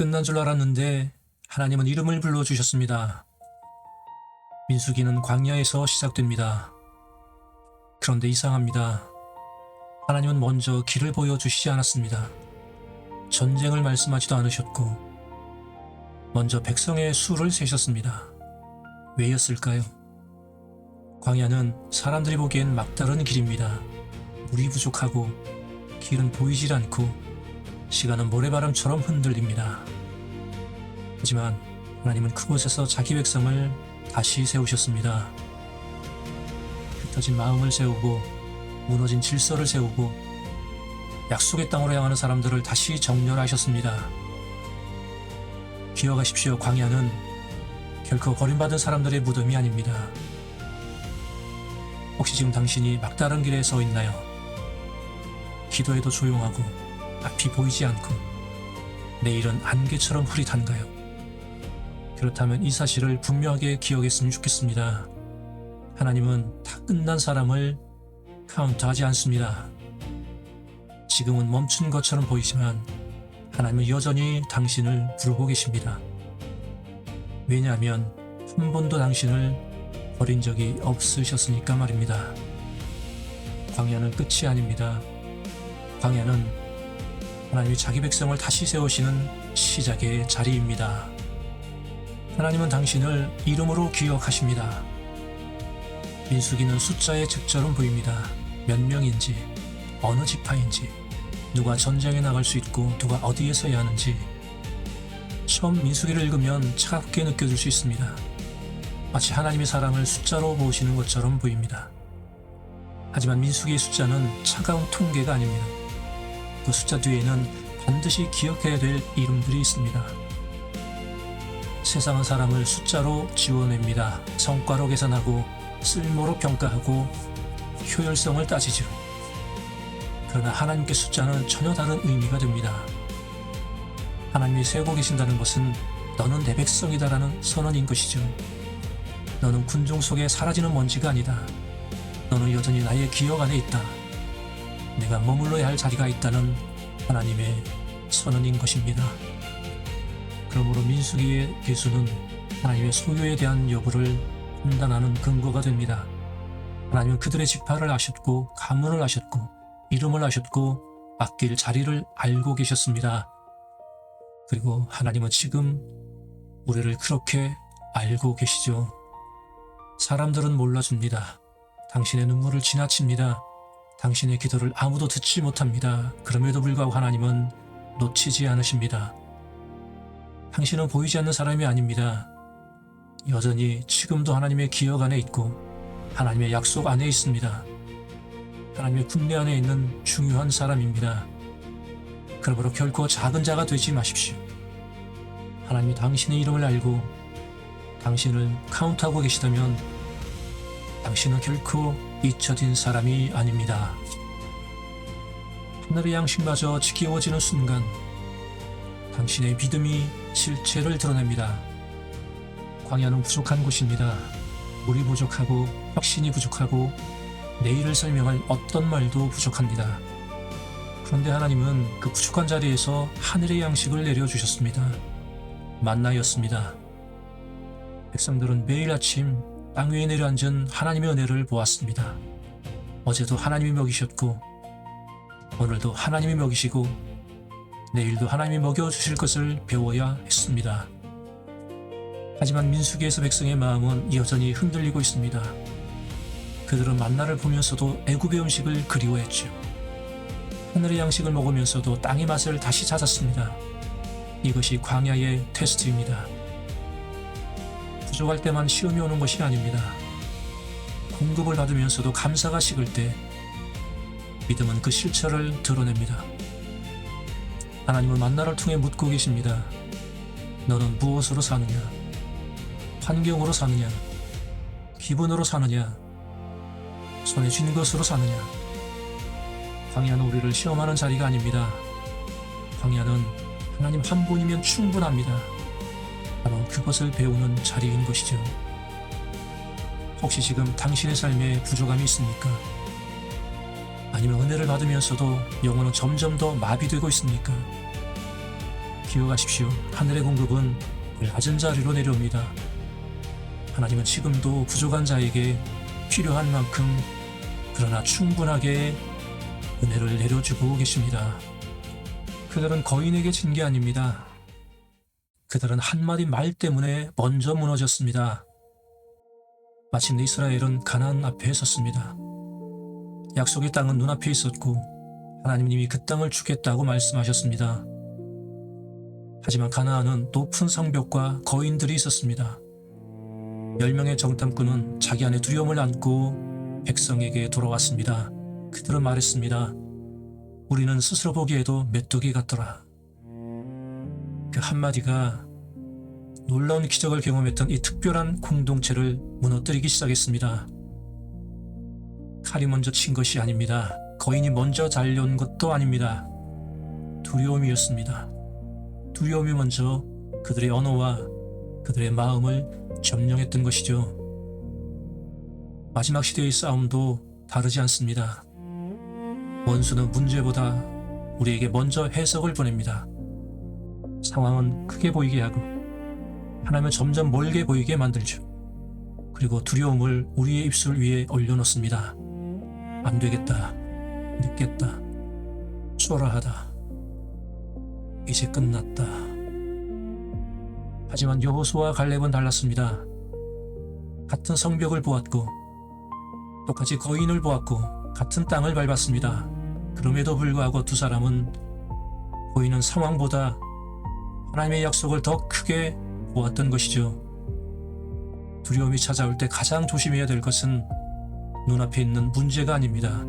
끝난 줄 알았는데 하나님은 이름을 불러주셨습니다. 민수기는 광야에서 시작됩니다. 그런데 이상합니다. 하나님은 먼저 길을 보여주시지 않았습니다. 전쟁을 말씀하지도 않으셨고 먼저 백성의 수를 세셨습니다. 왜였을까요? 광야는 사람들이 보기엔 막다른 길입니다. 물이 부족하고 길은 보이질 않고 시간은 모래바람처럼 흔들립니다. 하지만 하나님은 그곳에서 자기 백성을 다시 세우셨습니다. 흩어진 마음을 세우고 무너진 질서를 세우고 약속의 땅으로 향하는 사람들을 다시 정렬하셨습니다. 기억하십시오. 광야는 결코 버림받은 사람들의 무덤이 아닙니다. 혹시 지금 당신이 막다른 길에 서 있나요? 기도해도 조용하고 앞이 보이지 않고 내일은 안개처럼 흐릿한가요? 그렇다면 이 사실을 분명하게 기억했으면 좋겠습니다. 하나님은 다 끝난 사람을 카운트하지 않습니다. 지금은 멈춘 것처럼 보이지만 하나님은 여전히 당신을 부르고 계십니다. 왜냐하면 한 번도 당신을 버린 적이 없으셨으니까 말입니다. 광야는 끝이 아닙니다. 광야는 하나님이 자기 백성을 다시 세우시는 시작의 자리입니다. 하나님은 당신을 이름으로 기억하십니다. 민수기는 숫자의 적절은 보입니다. 몇 명인지, 어느 지파인지, 누가 전쟁에 나갈 수 있고 누가 어디에 서야 하는지 처음 민수기를 읽으면 차갑게 느껴질 수 있습니다. 마치 하나님의 사람을 숫자로 보시는 것처럼 보입니다. 하지만 민수기의 숫자는 차가운 통계가 아닙니다. 그 숫자 뒤에는 반드시 기억해야 될 이름들이 있습니다. 세상은 사람을 숫자로 지워냅니다. 성과로 계산하고 쓸모로 평가하고 효율성을 따지죠. 그러나 하나님께 숫자는 전혀 다른 의미가 됩니다. 하나님이 세우고 계신다는 것은 너는 내 백성이다라는 선언인 것이죠. 너는 군중 속에 사라지는 먼지가 아니다. 너는 여전히 나의 기억 안에 있다. 내가 머물러야 할 자리가 있다는 하나님의 선언인 것입니다. 그러므로 민수기의 개수는 하나님의 소유에 대한 여부를 판단하는 근거가 됩니다. 하나님은 그들의 지파를 아셨고 가문을 아셨고 이름을 아셨고 맡길 자리를 알고 계셨습니다. 그리고 하나님은 지금 우리를 그렇게 알고 계시죠. 사람들은 몰라줍니다. 당신의 눈물을 지나칩니다. 당신의 기도를 아무도 듣지 못합니다. 그럼에도 불구하고 하나님은 놓치지 않으십니다. 당신은 보이지 않는 사람이 아닙니다. 여전히 지금도 하나님의 기억 안에 있고 하나님의 약속 안에 있습니다. 하나님의 군대 안에 있는 중요한 사람입니다. 그러므로 결코 작은 자가 되지 마십시오. 하나님이 당신의 이름을 알고 당신을 카운트하고 계시다면 당신은 결코 잊혀진 사람이 아닙니다. 하늘의 양식마저 지겨워지는 순간 당신의 믿음이 실체를 드러냅니다. 광야는 부족한 곳입니다. 물이 부족하고 확신이 부족하고 내일을 설명할 어떤 말도 부족합니다. 그런데 하나님은 그 부족한 자리에서 하늘의 양식을 내려주셨습니다. 만나였습니다. 백성들은 매일 아침 땅 위에 내려앉은 하나님의 은혜를 보았습니다. 어제도 하나님이 먹이셨고 오늘도 하나님이 먹이시고 내일도 하나님이 먹여주실 것을 배워야 했습니다. 하지만 민수기에서 백성의 마음은 여전히 흔들리고 있습니다. 그들은 만나를 보면서도 애굽의 음식을 그리워했죠. 하늘의 양식을 먹으면서도 땅의 맛을 다시 찾았습니다. 이것이 광야의 테스트입니다. 부족할 때만 시험이 오는 것이 아닙니다. 공급을 받으면서도 감사가 식을 때 믿음은 그 실체를 드러냅니다. 하나님은 만나를 통해 묻고 계십니다. 너는 무엇으로 사느냐? 환경으로 사느냐? 기분으로 사느냐? 손에 쥔 것으로 사느냐? 광야는 우리를 시험하는 자리가 아닙니다. 광야는 하나님 한 분이면 충분합니다. 바로 그것을 배우는 자리인 것이죠. 혹시 지금 당신의 삶에 부족함이 있습니까? 아니면 은혜를 받으면서도 영혼은 점점 더 마비되고 있습니까? 기억하십시오. 하늘의 공급은 낮은 자리로 내려옵니다. 하나님은 지금도 부족한 자에게 필요한 만큼 그러나 충분하게 은혜를 내려주고 계십니다. 그들은 거인에게 진 게 아닙니다. 그들은 한마디 말 때문에 먼저 무너졌습니다. 마침내 이스라엘은 가나안 앞에 섰습니다. 약속의 땅은 눈앞에 있었고 하나님이 그 땅을 주겠다고 말씀하셨습니다. 하지만 가나안은 높은 성벽과 거인들이 있었습니다. 10명의 정탐꾼은 자기 안에 두려움을 안고 백성에게 돌아왔습니다. 그들은 말했습니다. 우리는 스스로 보기에도 메뚜기 같더라. 그 한마디가 놀라운 기적을 경험했던 이 특별한 공동체를 무너뜨리기 시작했습니다. 칼이 먼저 친 것이 아닙니다. 거인이 먼저 달려온 것도 아닙니다. 두려움이었습니다. 두려움이 먼저 그들의 언어와 그들의 마음을 점령했던 것이죠. 마지막 시대의 싸움도 다르지 않습니다. 원수는 문제보다 우리에게 먼저 해석을 보냅니다. 상황은 크게 보이게 하고 하나님은 점점 멀게 보이게 만들죠. 그리고 두려움을 우리의 입술 위에 올려놓습니다. 안 되겠다, 늦겠다, 초라하다, 이제 끝났다. 하지만 여호수아와 갈렙은 달랐습니다. 같은 성벽을 보았고 똑같이 거인을 보았고 같은 땅을 밟았습니다. 그럼에도 불구하고 두 사람은 보이는 상황보다 하나님의 약속을 더 크게 보았던 것이죠. 두려움이 찾아올 때 가장 조심해야 될 것은 눈앞에 있는 문제가 아닙니다.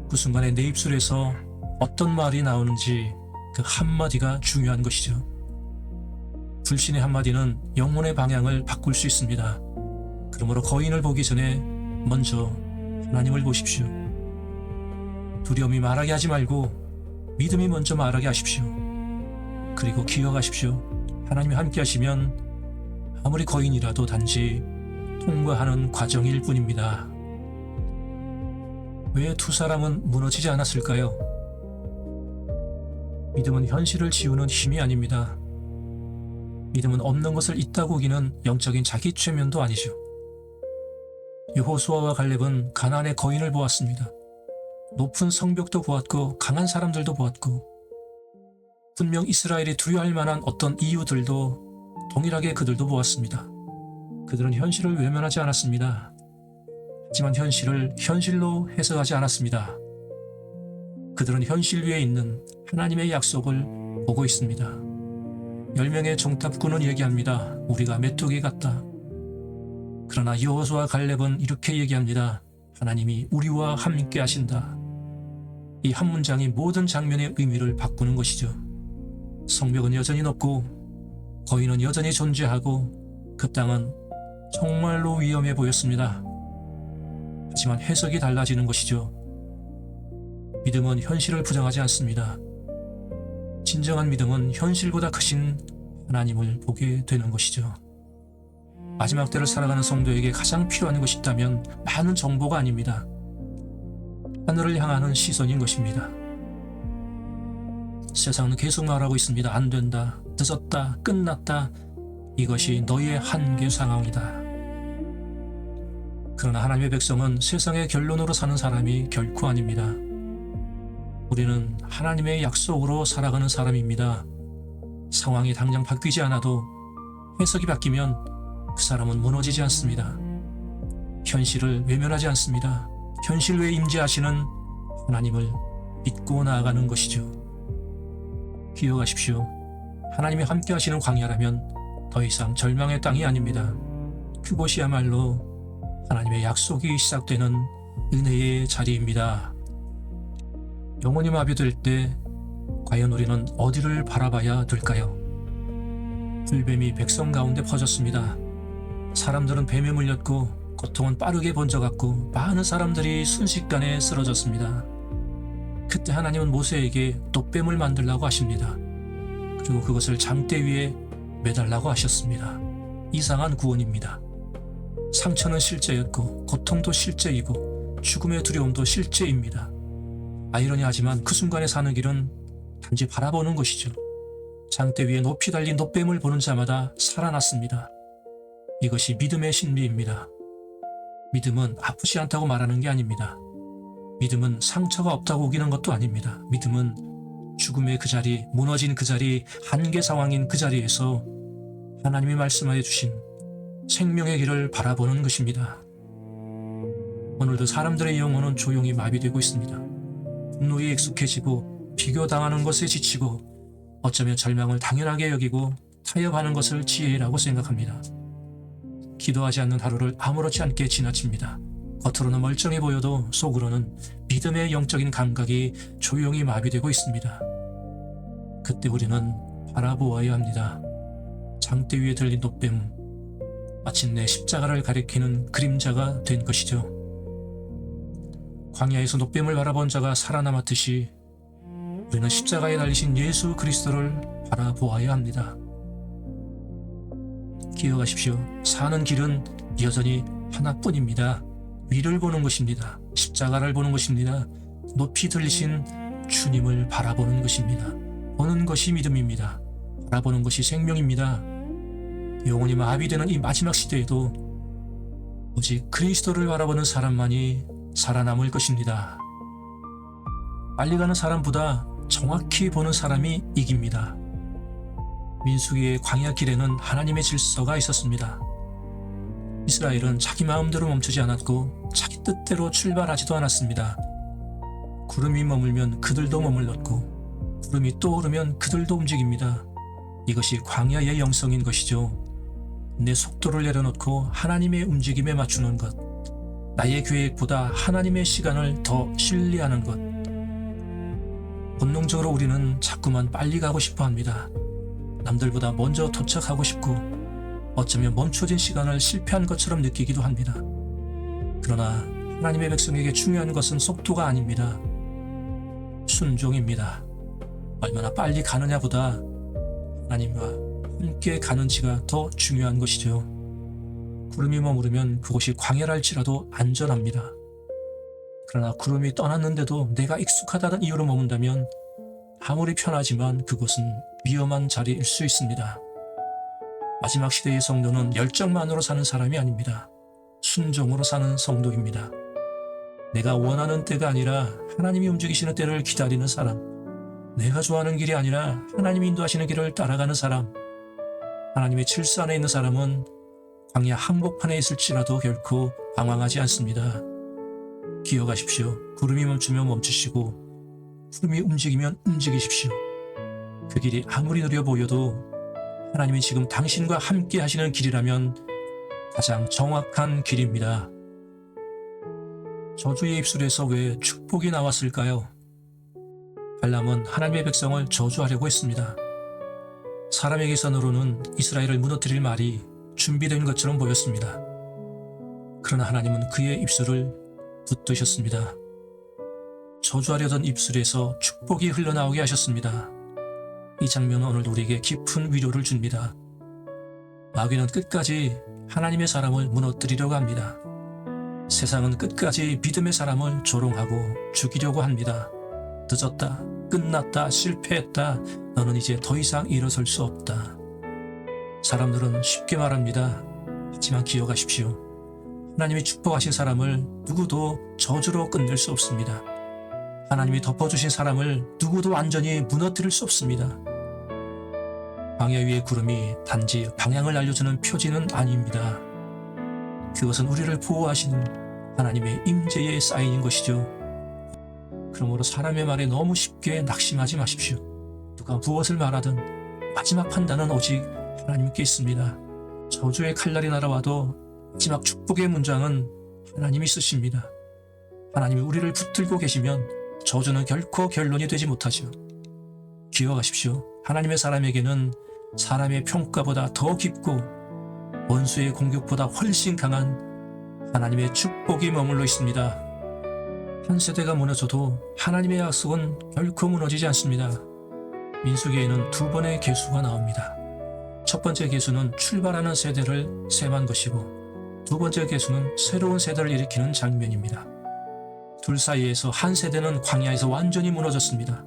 그 순간에 내 입술에서 어떤 말이 나오는지 그 한마디가 중요한 것이죠. 불신의 한마디는 영혼의 방향을 바꿀 수 있습니다. 그러므로 거인을 보기 전에 먼저 하나님을 보십시오. 두려움이 말하게 하지 말고 믿음이 먼저 말하게 하십시오. 그리고 기억하십시오. 하나님이 함께 하시면 아무리 거인이라도 단지 통과하는 과정일 뿐입니다. 왜 두 사람은 무너지지 않았을까요? 믿음은 현실을 지우는 힘이 아닙니다. 믿음은 없는 것을 있다고 우기는 영적인 자기 최면도 아니죠. 여호수아와 갈렙은 가나안의 거인을 보았습니다. 높은 성벽도 보았고 강한 사람들도 보았고 분명 이스라엘이 두려워할 만한 어떤 이유들도 동일하게 그들도 보았습니다. 그들은 현실을 외면하지 않았습니다. 하지만 현실을 현실로 해석하지 않았습니다. 그들은 현실 위에 있는 하나님의 약속을 보고 있습니다. 10명의 정탐꾼은 얘기합니다. 우리가 메뚜기 같다. 그러나 여호수아와 갈렙은 이렇게 얘기합니다. 하나님이 우리와 함께 하신다. 이 한 문장이 모든 장면의 의미를 바꾸는 것이죠. 성벽은 여전히 높고 거인은 여전히 존재하고 그 땅은 정말로 위험해 보였습니다. 하지만 해석이 달라지는 것이죠. 믿음은 현실을 부정하지 않습니다. 진정한 믿음은 현실보다 크신 하나님을 보게 되는 것이죠. 마지막 때를 살아가는 성도에게 가장 필요한 것이 있다면 많은 정보가 아닙니다. 하늘을 향하는 시선인 것입니다. 세상은 계속 말하고 있습니다. 안 된다, 늦었다, 끝났다. 이것이 너의 한계 상황이다. 그러나 하나님의 백성은 세상의 결론으로 사는 사람이 결코 아닙니다. 우리는 하나님의 약속으로 살아가는 사람입니다. 상황이 당장 바뀌지 않아도 해석이 바뀌면 그 사람은 무너지지 않습니다. 현실을 외면하지 않습니다. 현실 외에 임재하시는 하나님을 믿고 나아가는 것이죠. 기억하십시오. 하나님이 함께 하시는 광야라면 더 이상 절망의 땅이 아닙니다. 그곳이야말로 하나님의 약속이 시작되는 은혜의 자리입니다. 영혼이 마비될 때 과연 우리는 어디를 바라봐야 될까요? 불뱀이 백성 가운데 퍼졌습니다. 사람들은 뱀에 물렸고 고통은 빠르게 번져갔고 많은 사람들이 순식간에 쓰러졌습니다. 그때 하나님은 모세에게 돛뱀을 만들라고 하십니다. 그리고 그것을 장대 위에 매달라고 하셨습니다. 이상한 구원입니다. 상처는 실제였고 고통도 실제이고 죽음의 두려움도 실제입니다. 아이러니하지만 그 순간에 사는 길은 단지 바라보는 것이죠. 장대 위에 높이 달린 놋뱀을 보는 자마다 살아났습니다. 이것이 믿음의 신비입니다. 믿음은 아프지 않다고 말하는 게 아닙니다. 믿음은 상처가 없다고 우기는 것도 아닙니다. 믿음은 죽음의 그 자리, 무너진 그 자리, 한계 상황인 그 자리에서 하나님이 말씀하여 주신 생명의 길을 바라보는 것입니다. 오늘도 사람들의 영혼은 조용히 마비되고 있습니다. 분노에 익숙해지고 비교당하는 것에 지치고 어쩌면 절망을 당연하게 여기고 타협하는 것을 지혜라고 생각합니다. 기도하지 않는 하루를 아무렇지 않게 지나칩니다. 겉으로는 멀쩡해 보여도 속으로는 믿음의 영적인 감각이 조용히 마비되고 있습니다. 그때 우리는 바라보아야 합니다. 장대 위에 들린 놋뱀, 마침내 십자가를 가리키는 그림자가 된 것이죠. 광야에서 놋뱀을 바라본 자가 살아남았듯이 우리는 십자가에 달리신 예수 그리스도를 바라보아야 합니다. 기억하십시오. 사는 길은 여전히 하나뿐입니다. 위를 보는 것입니다. 십자가를 보는 것입니다. 높이 들리신 주님을 바라보는 것입니다. 보는 것이 믿음입니다. 바라보는 것이 생명입니다. 영혼이 마비되는 이 마지막 시대에도 오직 그리스도를 바라보는 사람만이 살아남을 것입니다. 빨리 가는 사람보다 정확히 보는 사람이 이깁니다. 민수기의 광야 길에는 하나님의 질서가 있었습니다. 이스라엘은 자기 마음대로 멈추지 않았고 자기 뜻대로 출발하지도 않았습니다. 구름이 머물면 그들도 머물렀고 구름이 또 오르면 그들도 움직입니다. 이것이 광야의 영성인 것이죠. 내 속도를 내려놓고 하나님의 움직임에 맞추는 것, 나의 계획보다 하나님의 시간을 더 신뢰하는 것. 본능적으로 우리는 자꾸만 빨리 가고 싶어 합니다. 남들보다 먼저 도착하고 싶고 어쩌면 멈춰진 시간을 실패한 것처럼 느끼기도 합니다. 그러나 하나님의 백성에게 중요한 것은 속도가 아닙니다. 순종입니다. 얼마나 빨리 가느냐보다 하나님과 함께 가는지가 더 중요한 것이죠. 구름이 머무르면 그곳이 광야랄지라도 안전합니다. 그러나 구름이 떠났는데도 내가 익숙하다는 이유로 머문다면 아무리 편하지만 그곳은 위험한 자리일 수 있습니다. 마지막 시대의 성도는 열정만으로 사는 사람이 아닙니다. 순종으로 사는 성도입니다. 내가 원하는 때가 아니라 하나님이 움직이시는 때를 기다리는 사람, 내가 좋아하는 길이 아니라 하나님이 인도하시는 길을 따라가는 사람, 하나님의 질서 안에 있는 사람은 광야 한복판에 있을지라도 결코 방황하지 않습니다. 기억하십시오. 구름이 멈추면 멈추시고 구름이 움직이면 움직이십시오. 그 길이 아무리 느려 보여도 하나님이 지금 당신과 함께 하시는 길이라면 가장 정확한 길입니다. 저주의 입술에서 왜 축복이 나왔을까요? 발람은 하나님의 백성을 저주하려고 했습니다. 사람의 계산으로는 이스라엘을 무너뜨릴 말이 준비된 것처럼 보였습니다. 그러나 하나님은 그의 입술을 붙드셨습니다. 저주하려던 입술에서 축복이 흘러나오게 하셨습니다. 이 장면은 오늘도 우리에게 깊은 위로를 줍니다. 마귀는 끝까지 하나님의 사람을 무너뜨리려고 합니다. 세상은 끝까지 믿음의 사람을 조롱하고 죽이려고 합니다. 늦었다, 끝났다, 실패했다, 너는 이제 더 이상 일어설 수 없다. 사람들은 쉽게 말합니다. 하지만 기억하십시오. 하나님이 축복하신 사람을 누구도 저주로 끝낼 수 없습니다. 하나님이 덮어주신 사람을 누구도 완전히 무너뜨릴 수 없습니다. 광야 위의 구름이 단지 방향을 알려주는 표지는 아닙니다. 그것은 우리를 보호하시는 하나님의 임재의 사인인 것이죠. 그러므로 사람의 말에 너무 쉽게 낙심하지 마십시오. 누가 무엇을 말하든 마지막 판단은 오직 하나님께 있습니다. 저주의 칼날이 날아와도 마지막 축복의 문장은 하나님이 쓰십니다. 하나님이 우리를 붙들고 계시면 저주는 결코 결론이 되지 못하죠. 기억하십시오. 하나님의 사람에게는 사람의 평가보다 더 깊고 원수의 공격보다 훨씬 강한 하나님의 축복이 머물러 있습니다. 한 세대가 무너져도 하나님의 약속은 결코 무너지지 않습니다. 민수기에는 두 번의 계수가 나옵니다. 첫 번째 계수는 출발하는 세대를 셈한 것이고 두 번째 계수는 새로운 세대를 일으키는 장면입니다. 둘 사이에서 한 세대는 광야에서 완전히 무너졌습니다.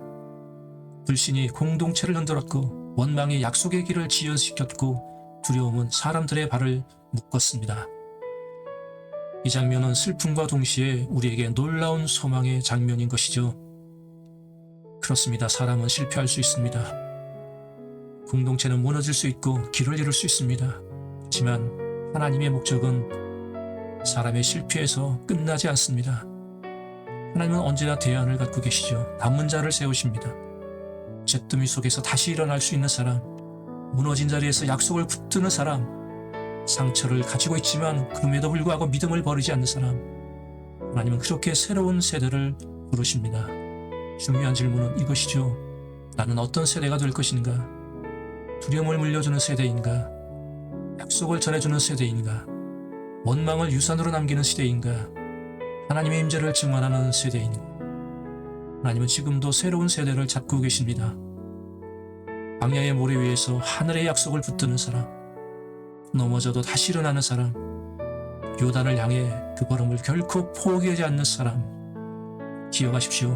불신이 공동체를 흔들었고 원망이 약속의 길을 지연시켰고 두려움은 사람들의 발을 묶었습니다. 이 장면은 슬픔과 동시에 우리에게 놀라운 소망의 장면인 것이죠. 그렇습니다. 사람은 실패할 수 있습니다. 공동체는 무너질 수 있고 길을 잃을 수 있습니다. 하지만 하나님의 목적은 사람의 실패에서 끝나지 않습니다. 하나님은 언제나 대안을 갖고 계시죠. 남은 자를 세우십니다. 잿더미 속에서 다시 일어날 수 있는 사람, 무너진 자리에서 약속을 붙드는 사람, 상처를 가지고 있지만 그럼에도 불구하고 믿음을 버리지 않는 사람, 하나님은 그렇게 새로운 세대를 부르십니다. 중요한 질문은 이것이죠. 나는 어떤 세대가 될 것인가? 두려움을 물려주는 세대인가? 약속을 전해주는 세대인가? 원망을 유산으로 남기는 시대인가? 하나님의 임재를 증언하는 세대인가? 하나님은 지금도 새로운 세대를 찾고 계십니다. 광야의 모래 위에서 하늘의 약속을 붙드는 사람, 넘어져도 다시 일어나는 사람, 요단을 향해 그 걸음을 결코 포기하지 않는 사람. 기억하십시오.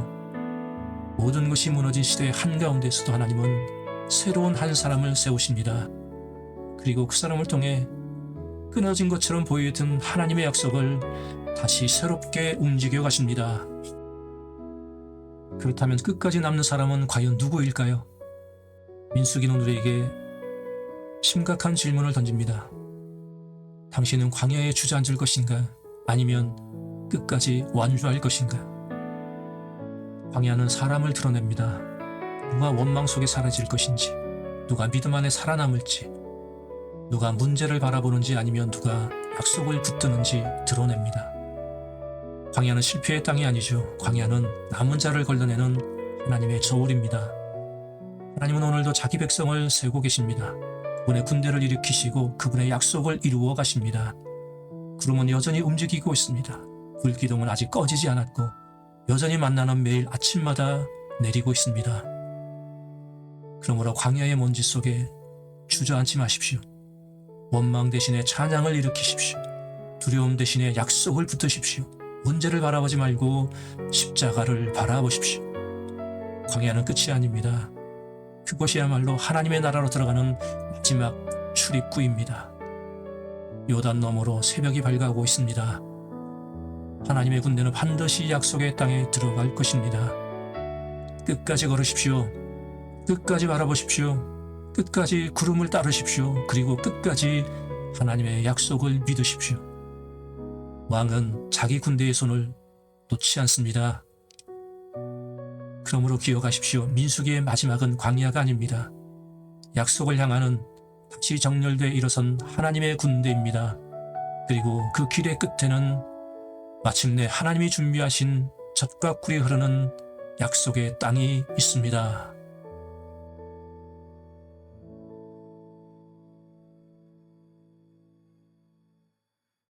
모든 것이 무너진 시대의 한가운데서도 하나님은 새로운 한 사람을 세우십니다. 그리고 그 사람을 통해 끊어진 것처럼 보이던 하나님의 약속을 다시 새롭게 움직여 가십니다. 그렇다면 끝까지 남는 사람은 과연 누구일까요? 민수기는 우리에게 심각한 질문을 던집니다. 당신은 광야에 주저앉을 것인가? 아니면 끝까지 완주할 것인가? 광야는 사람을 드러냅니다. 누가 원망 속에 사라질 것인지, 누가 믿음 안에 살아남을지, 누가 문제를 바라보는지 아니면 누가 약속을 붙드는지 드러냅니다. 광야는 실패의 땅이 아니죠. 광야는 남은 자를 걸러내는 하나님의 저울입니다. 하나님은 오늘도 자기 백성을 세우고 계십니다. 그분의 군대를 일으키시고 그분의 약속을 이루어 가십니다. 구름은 여전히 움직이고 있습니다. 불기둥은 아직 꺼지지 않았고 여전히 만나는 매일 아침마다 내리고 있습니다. 그러므로 광야의 먼지 속에 주저앉지 마십시오. 원망 대신에 찬양을 일으키십시오. 두려움 대신에 약속을 붙드십시오. 문제를 바라보지 말고 십자가를 바라보십시오. 광야는 끝이 아닙니다. 그것이야말로 하나님의 나라로 들어가는 마지막 출입구입니다. 요단 너머로 새벽이 밝아오고 있습니다. 하나님의 군대는 반드시 약속의 땅에 들어갈 것입니다. 끝까지 걸으십시오. 끝까지 바라보십시오. 끝까지 구름을 따르십시오. 그리고 끝까지 하나님의 약속을 믿으십시오. 왕은 자기 군대의 손을 놓지 않습니다. 그러므로 기억하십시오. 민수기의 마지막은 광야가 아닙니다. 약속을 향하는 다시 정렬돼 일어선 하나님의 군대입니다. 그리고 그 길의 끝에는 마침내 하나님이 준비하신 젖과 꿀이 흐르는 약속의 땅이 있습니다.